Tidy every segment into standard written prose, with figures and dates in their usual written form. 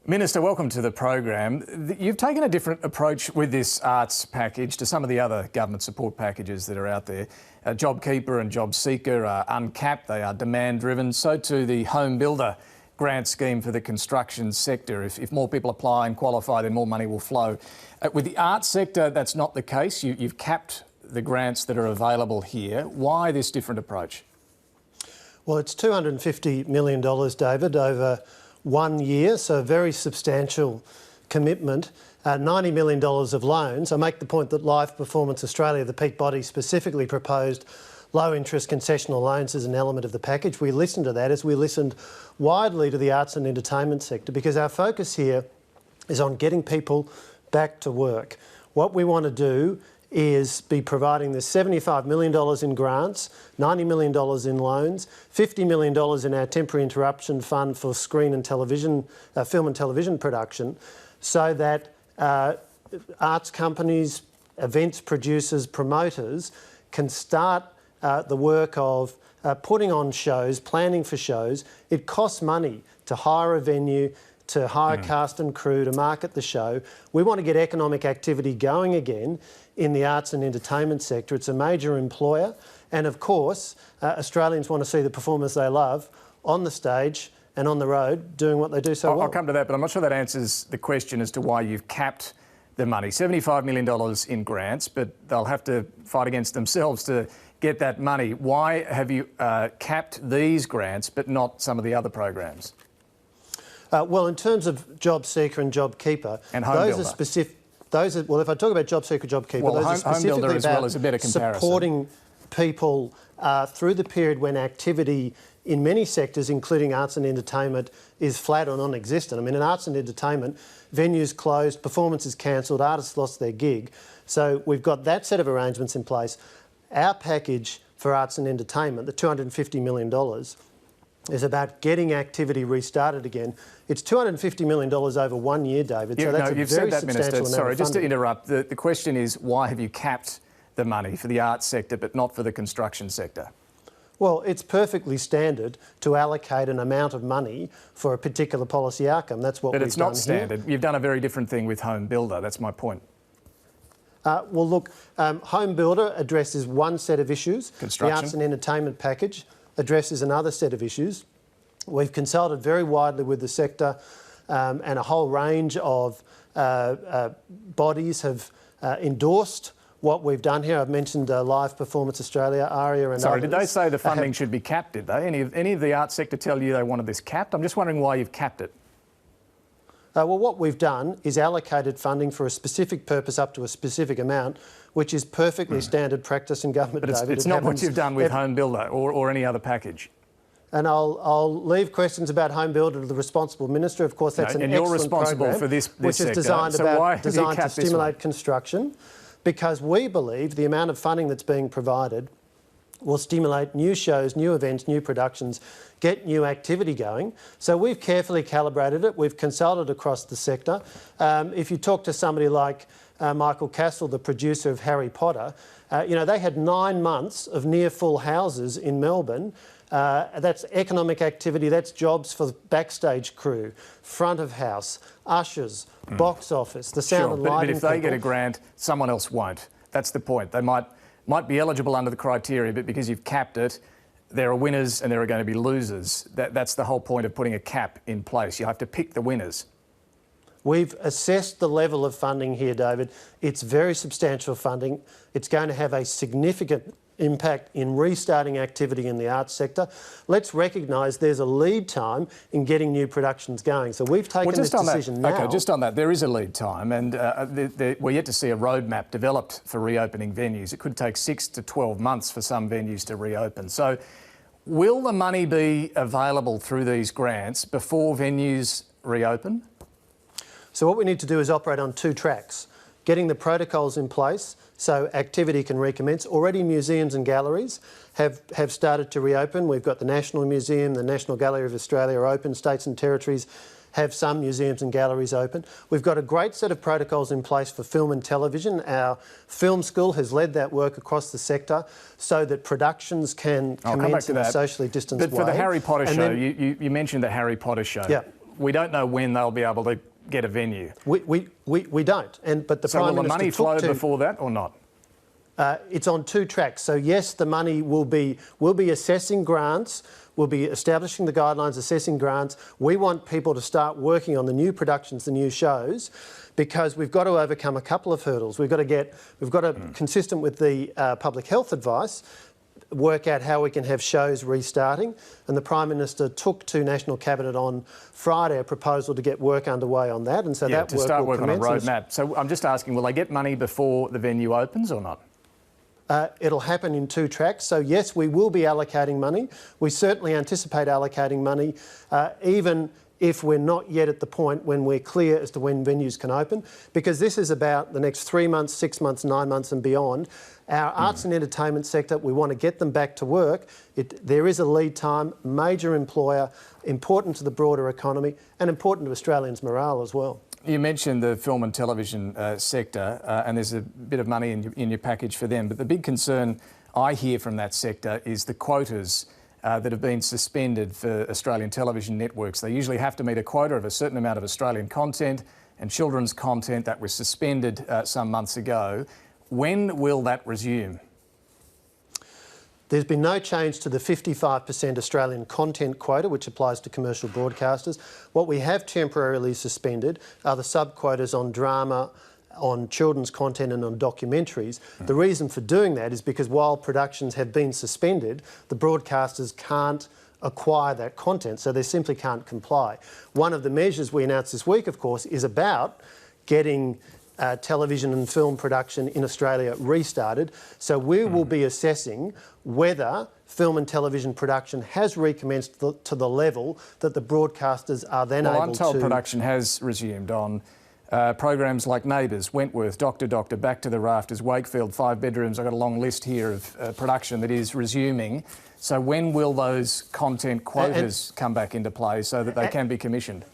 Minister, welcome to the program. You've taken a different approach with this arts package to some of the other government support packages that are out there. JobKeeper and JobSeeker are uncapped, they are demand-driven. So too the Home Builder grant scheme for the construction sector. If more people apply and qualify, then more money will flow. With the arts sector, that's not the case. You've capped the grants that are available here. Why this different approach? Well, it's $250 million, David, over 1 year, so a very substantial commitment. $90 million of loans. I make the point that Live Performance Australia, the peak body, specifically proposed low interest concessional loans as an element of the package. We listened to that as we listened widely to the arts and entertainment sector, because our focus here is on getting people back to work. What we want to do is be providing this $75 million in grants, $90 million in loans, $50 million in our temporary interruption fund for screen and television, film and television production, so that arts companies, events producers, promoters can start the work of putting on shows, planning for shows. It costs money to hire a venue, to hire cast and crew, to market the show. We want to get economic activity going again in the arts and entertainment sector. It's a major employer, and of course Australians want to see the performers they love on the stage and on the road doing what they do so well. I'll come to that, but I'm not sure that answers the question as to why you've capped the money. $75 million in grants, but they'll have to fight against themselves to get that money. Why have you capped these grants but not some of the other programs? Well, in terms of JobSeeker and JobKeeper, and Home those Builder. are specific. Well, if I talk about JobSeeker, JobKeeper, well, those are specifically Home Builder as well is a better comparison. Supporting people through the period when activity in many sectors, including arts and entertainment, is flat or non-existent. I mean, in arts and entertainment, venues closed, performances cancelled, artists lost their gig. So we've got that set of arrangements in place. Our package for arts and entertainment, the $250 million, is about getting activity restarted again. It's $250 million over 1 year, David, so that's a very substantial amount of funding. Sorry, just to interrupt, the question is why have you capped the money for the arts sector but not for the construction sector? Well, it's perfectly standard to allocate an amount of money for a particular policy outcome. That's what we've done here. But it's not standard. You've done a very different thing with Home Builder, that's my point. Well, look, Home Builder addresses one set of issues. Construction. The arts and entertainment package addresses another set of issues. We've consulted very widely with the sector, and a whole range of bodies have endorsed what we've done here. I've mentioned Live Performance Australia, ARIA and others. Sorry, did they say the funding should be capped, did they? Any of the arts sector tell you they wanted this capped? I'm just wondering why you've capped it. Well, what we've done is allocated funding for a specific purpose up to a specific amount, which is perfectly standard practice in government, But David. it's not what you've done with Home Builder or any other package. And I'll leave questions about Home Builder to the responsible minister. Of course, that's an excellent you're responsible program, for this which sector. is designed, So designed to stimulate construction, because we believe the amount of funding that's being provided will stimulate new shows, new events, new productions, get new activity going. So we've carefully calibrated it. We've consulted across the sector. If you talk to somebody like Michael Castle, the producer of Harry Potter, they had 9 months of near full houses in Melbourne. That's economic activity, that's jobs for backstage crew, front of house, ushers, box office, the sound and lighting. But if they get a grant, someone else won't. That's the point. They might be eligible under the criteria, but because you've capped it, there are winners and there are going to be losers. That's the whole point of putting a cap in place. You have to pick the winners. We've assessed the level of funding here, David. It's very substantial funding. It's going to have a significant impact in restarting activity in the arts sector. Let's recognise there's a lead time in getting new productions going. So we've taken this decision now. Okay, just on that, there is a lead time, and we're yet to see a roadmap developed for reopening venues. It could take 6 to 12 months for some venues to reopen. So will the money be available through these grants before venues reopen? So what we need to do is operate on 2 tracks. Getting the protocols in place so activity can recommence. Already museums and galleries have started to reopen. We've got the National Museum, the National Gallery of Australia are open. States and territories have some museums and galleries open. We've got a great set of protocols in place for film and television. Our film school has led that work across the sector so that productions can commence in a socially distanced way. But for the Harry Potter show, you mentioned the Harry Potter show. Yeah. we don't know when they'll be able to get a venue. We don't. But the so Prime will the Minister money flow before that or not? It's on two tracks. So yes, the money will be assessing grants. We'll be establishing the guidelines, assessing grants. We want people to start working on the new productions, the new shows, because we've got to overcome a couple of hurdles. We've got to, consistent with the public health advice, work out how we can have shows restarting. And the Prime Minister took to National Cabinet on Friday a proposal to get work underway on that. And so that to work start will work on a commence. roadmap. So I'm just asking, will they get money before the venue opens or not? It'll happen in two tracks. So yes, we will be allocating money. We certainly anticipate allocating money, even if we're not yet at the point when we're clear as to when venues can open, because this is about the next 3 months, 6 months, 9 months and beyond. Our arts and entertainment sector, we want to get them back to work. There is a lead time, major employer, important to the broader economy and important to Australians' morale as well. You mentioned the film and television sector, and there's a bit of money in your package for them. But the big concern I hear from that sector is the quotas that have been suspended for Australian television networks. They usually have to meet a quota of a certain amount of Australian content and children's content that was suspended some months ago. When will that resume? There's been no change to the 55% Australian content quota, which applies to commercial broadcasters. What we have temporarily suspended are the sub-quotas on drama, on children's content and on documentaries. The reason for doing that is because while productions have been suspended, the broadcasters can't acquire that content, so they simply can't comply. One of the measures we announced this week, of course, is about getting television and film production in Australia restarted. So we will be assessing whether film and television production has recommenced to the level that the broadcasters are then able to... Well, I'm told production has resumed on programs like Neighbours, Wentworth, Doctor, Back to the Rafters, Wakefield, 5 bedrooms. I've got a long list here of production that is resuming. So when will those content quotas come back into play so that they can be commissioned?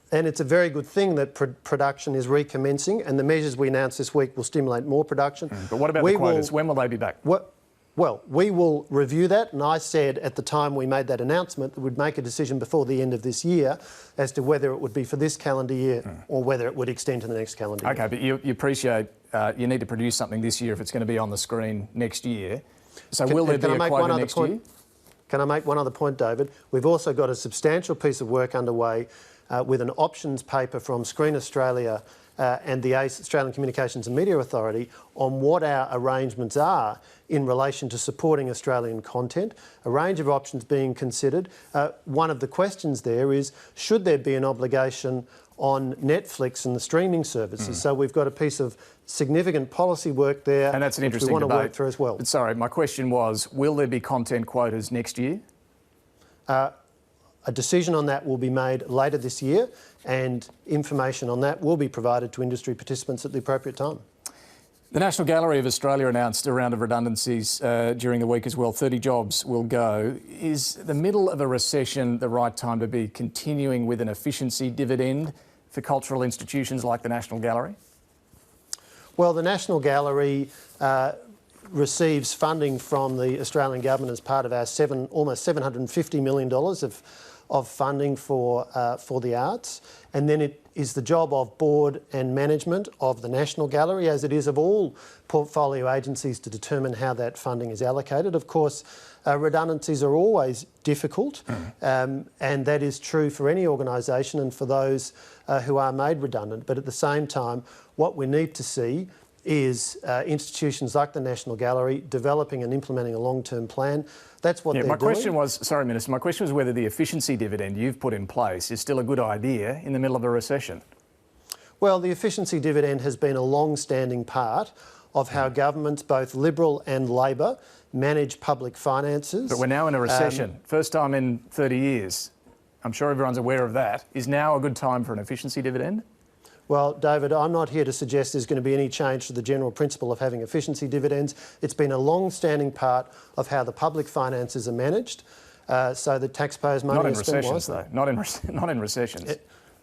And it's a very good thing that production is recommencing, and the measures we announced this week will stimulate more production. But what about the quotas? When will they be back? Well, we will review that, and I said at the time we made that announcement that we'd make a decision before the end of this year as to whether it would be for this calendar year or whether it would extend to the next calendar year. OK, but you appreciate you need to produce something this year if it's going to be on the screen next year. So will there be a quota next year? Can I make one other point, David? We've also got a substantial piece of work underway with an options paper from Screen Australia and the ACE, Australian Communications and Media Authority, on what our arrangements are in relation to supporting Australian content. A range of options being considered. One of the questions there is, should there be an obligation on Netflix and the streaming services? So we've got a piece of significant policy work there, and that's an interesting we want debate. to work through as well. But sorry, my question was, will there be content quotas next year? A decision on that will be made later this year, and information on that will be provided to industry participants at the appropriate time. The National Gallery of Australia announced a round of redundancies during the week as well. 30 jobs will go. Is the middle of a recession the right time to be continuing with an efficiency dividend for cultural institutions like the National Gallery? Well, the National Gallery receives funding from the Australian Government as part of our almost $750 million of funding for the arts. And then it is the job of board and management of the National Gallery, as it is of all portfolio agencies, to determine how that funding is allocated. Of course, redundancies are always difficult, and that is true for any organisation and for those who are made redundant. But at the same time, what we need to see is institutions like the National Gallery developing and implementing a long-term plan. That's what they're doing. My question was, sorry, Minister, my question was whether the efficiency dividend you've put in place is still a good idea in the middle of a recession. Well, the efficiency dividend has been a long-standing part of how governments, both Liberal and Labor, manage public finances. But we're now in a recession. First time in 30 years. I'm sure everyone's aware of that. Is now a good time for an efficiency dividend? Well, David, I'm not here to suggest there's going to be any change to the general principle of having efficiency dividends. It's been a long-standing part of how the public finances are managed, so the taxpayers' money is spent wisely. Not in recessions, though. Not in recessions.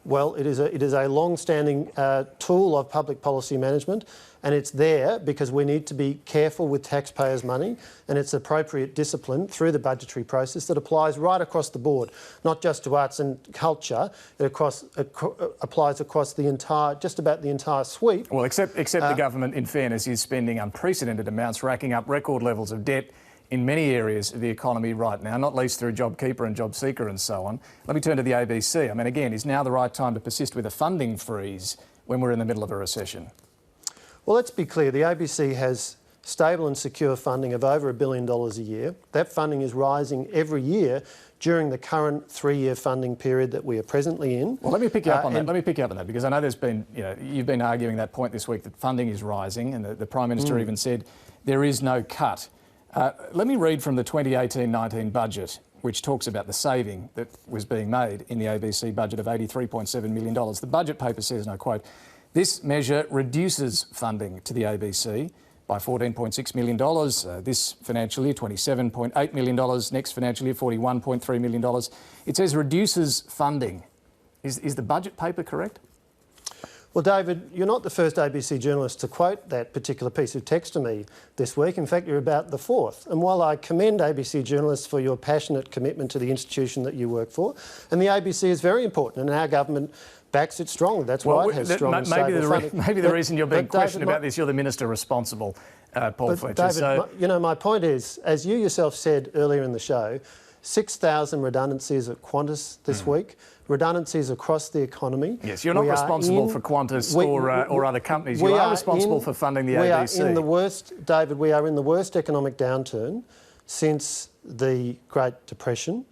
Well, it is a long-standing tool of public policy management, and it's there because we need to be careful with taxpayers' money, and it's appropriate discipline through the budgetary process that applies right across the board, not just to arts and culture. It applies across the entire, just about the entire sweep. Well, except the government, in fairness, is spending unprecedented amounts, racking up record levels of debt in many areas of the economy right now, not least through JobKeeper and JobSeeker and so on. Let me turn to the ABC. I mean, again, is now the right time to persist with a funding freeze when we're in the middle of a recession? Well, let's be clear. The ABC has stable and secure funding of over $1 billion a year. That funding is rising every year during the current 3-year funding period that we are presently in. Well, let me pick you up on that. Let me pick you up on that, because I know there's been, you've been arguing that point this week that funding is rising, and the Prime Minister even said there is no cut. Let me read from the 2018-19 budget, which talks about the saving that was being made in the ABC budget of $83.7 million. The budget paper says, and I quote, "This measure reduces funding to the ABC by $14.6 million this financial year, $27.8 million next financial year, $41.3 million. It says reduces funding. Is the budget paper correct? Well, David, you're not the first ABC journalist to quote that particular piece of text to me this week. In fact, you're about the fourth. And while I commend ABC journalists for your passionate commitment to the institution that you work for, and the ABC is very important, and our government backs it strongly. That's why it has strong and stable funding. Maybe the reason you're being questioned about this, you're the minister responsible, Paul Fletcher. David, my point is, as you yourself said earlier in the show, 6,000 redundancies at Qantas this week, redundancies across the economy. Yes, you're not responsible for Qantas or other companies. You are responsible for funding the ABC. We are in the worst, David, we are in the worst economic downturn since the Great Depression.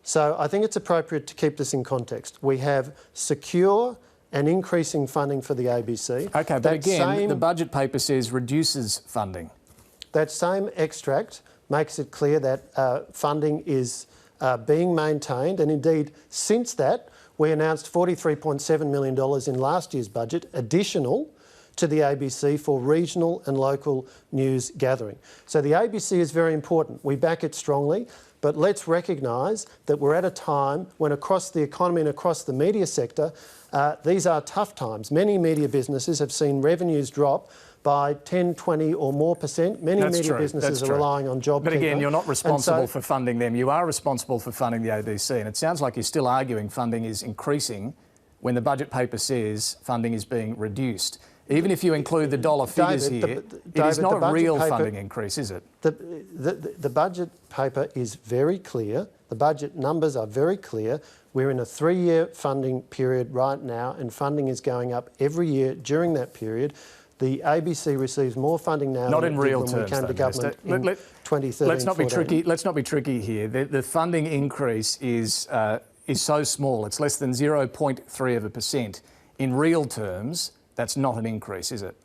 So I think it's appropriate to keep this in context. We have secure and increasing funding for the ABC. OK, but again, the budget paper says reduces funding. That same extract makes it clear that funding is being maintained, and indeed since that we announced $43.7 million in last year's budget additional to the ABC for regional and local news gathering. So the ABC is very important. We back it strongly, but let's recognise that we're at a time when across the economy and across the media sector these are tough times. Many media businesses have seen revenues drop by 10, 20 or more percent. Many media businesses are relying on JobKeeper. But again, you're not responsible for funding them. You are responsible for funding the ABC. And it sounds like you're still arguing funding is increasing when the budget paper says funding is being reduced. Even if you include the dollar figures here, it is not a real funding increase, is it? The budget paper is very clear. The budget numbers are very clear. We're in a 3-year funding period right now, and funding is going up every year during that period. The ABC receives more funding now not in real terms, than we came to government in 2013. Let's not be tricky here. The funding increase is so small. It's less than 0.3%. In real terms, that's not an increase, is it?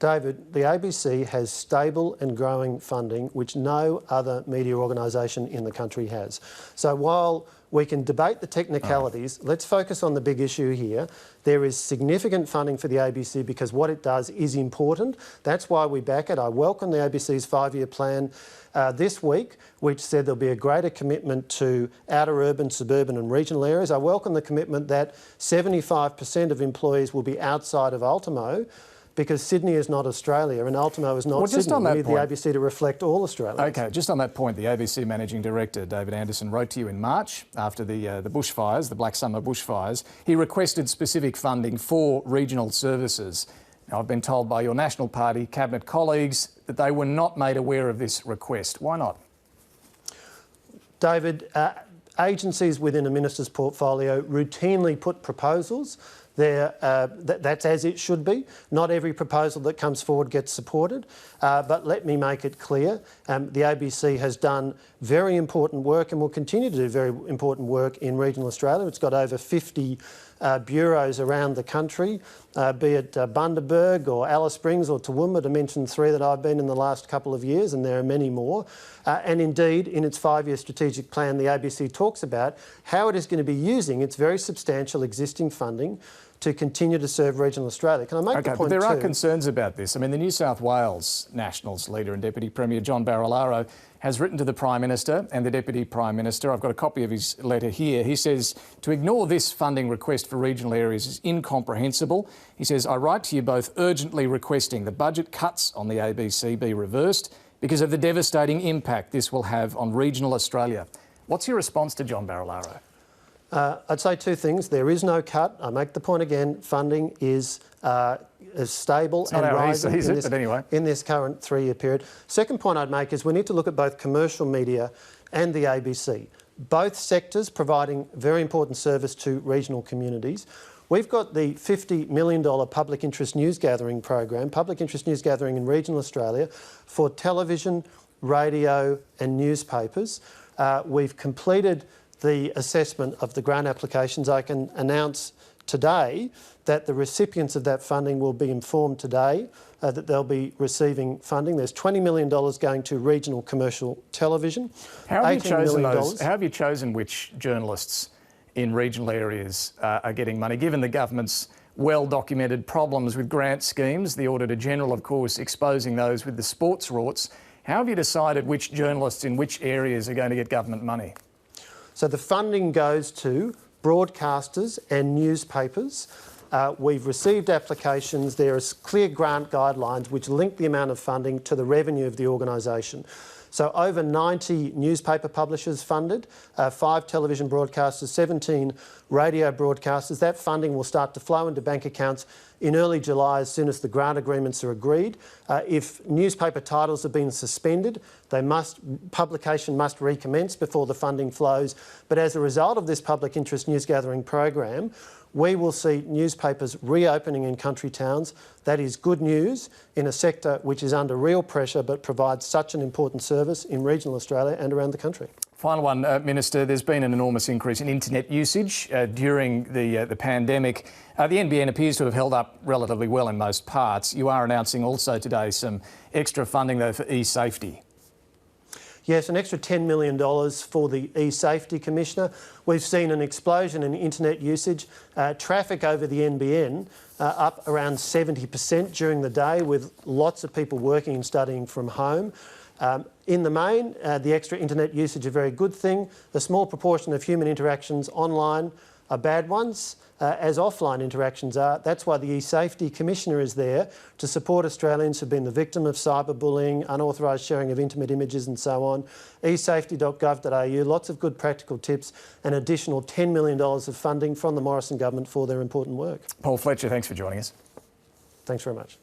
David, the ABC has stable and growing funding, which no other media organisation in the country has. So while we can debate the technicalities, let's focus on the big issue here. There is significant funding for the ABC because what it does is important. That's why we back it. I welcome the ABC's 5-year plan this week, which said there'll be a greater commitment to outer urban, suburban and regional areas. I welcome the commitment that 75% of employees will be outside of Ultimo, because Sydney is not Australia and Ultimo is not Sydney. We need the ABC to reflect all Australians. OK, just on that point, the ABC Managing Director, David Anderson, wrote to you in March after the bushfires, the Black Summer bushfires. He requested specific funding for regional services. Now, I've been told by your National Party Cabinet colleagues that they were not made aware of this request. Why not? David, agencies within a minister's portfolio routinely put proposals. That's as it should be. Not every proposal that comes forward gets supported, but let me make it clear. The ABC has done very important work and will continue to do very important work in regional Australia. It's got over 50 bureaus around the country, be it Bundaberg or Alice Springs or Toowoomba, to mention 3 that I've been in the last couple of years, and there are many more. And indeed, in its 5-year strategic plan, the ABC talks about how it is going to be using its very substantial existing funding to continue to serve regional Australia. Can I make the Okay, point but there are too? concerns about this. I mean, the New South Wales Nationals leader and Deputy Premier John Barilaro has written to the Prime Minister and the Deputy Prime Minister. I've got a copy of his letter here. He says, to ignore this funding request for regional areas is incomprehensible. He says, I write to you both urgently requesting the budget cuts on the ABC be reversed because of the devastating impact this will have on regional Australia. What's your response to John Barilaro? I'd say two things. There is no cut. I make the point again. Funding is stable and rising in this current 3-year period. Second point I'd make is we need to look at both commercial media and the ABC. Both sectors providing very important service to regional communities. We've got the $50 million public interest news gathering program, public interest news gathering in regional Australia for television, radio and newspapers. We've completed the assessment of the grant applications. I can announce today that the recipients of that funding will be informed today that they'll be receiving funding. There's $20 million going to regional commercial television. How have you chosen which journalists in regional areas are getting money, given the government's well-documented problems with grant schemes, the Auditor General, of course, exposing those with the sports rorts? How have you decided which journalists in which areas are going to get government money? So the funding goes to broadcasters and newspapers. We've received applications. There are clear grant guidelines which link the amount of funding to the revenue of the organisation. So over 90 newspaper publishers funded, 5 television broadcasters, 17 radio broadcasters. That funding will start to flow into bank accounts in early July as soon as the grant agreements are agreed. If newspaper titles have been suspended, publication must recommence before the funding flows. But as a result of this public interest news gathering program, we will see newspapers reopening in country towns. That is good news in a sector which is under real pressure but provides such an important service in regional Australia and around the country. Final one, Minister. There's been an enormous increase in internet usage during the pandemic. The NBN appears to have held up relatively well in most parts. You are announcing also today some extra funding, though, for e-safety. Yes, an extra $10 million for the e-safety commissioner. We've seen an explosion in internet usage. Traffic over the NBN up around 70% during the day, with lots of people working and studying from home. In the main, the extra internet usage is a very good thing. A small proportion of human interactions online are bad ones, as offline interactions are. That's why the e-safety commissioner is there to support Australians who've been the victim of cyberbullying, unauthorised sharing of intimate images and so on. esafety.gov.au, lots of good practical tips, and additional $10 million of funding from the Morrison government for their important work. Paul Fletcher, thanks for joining us. Thanks very much.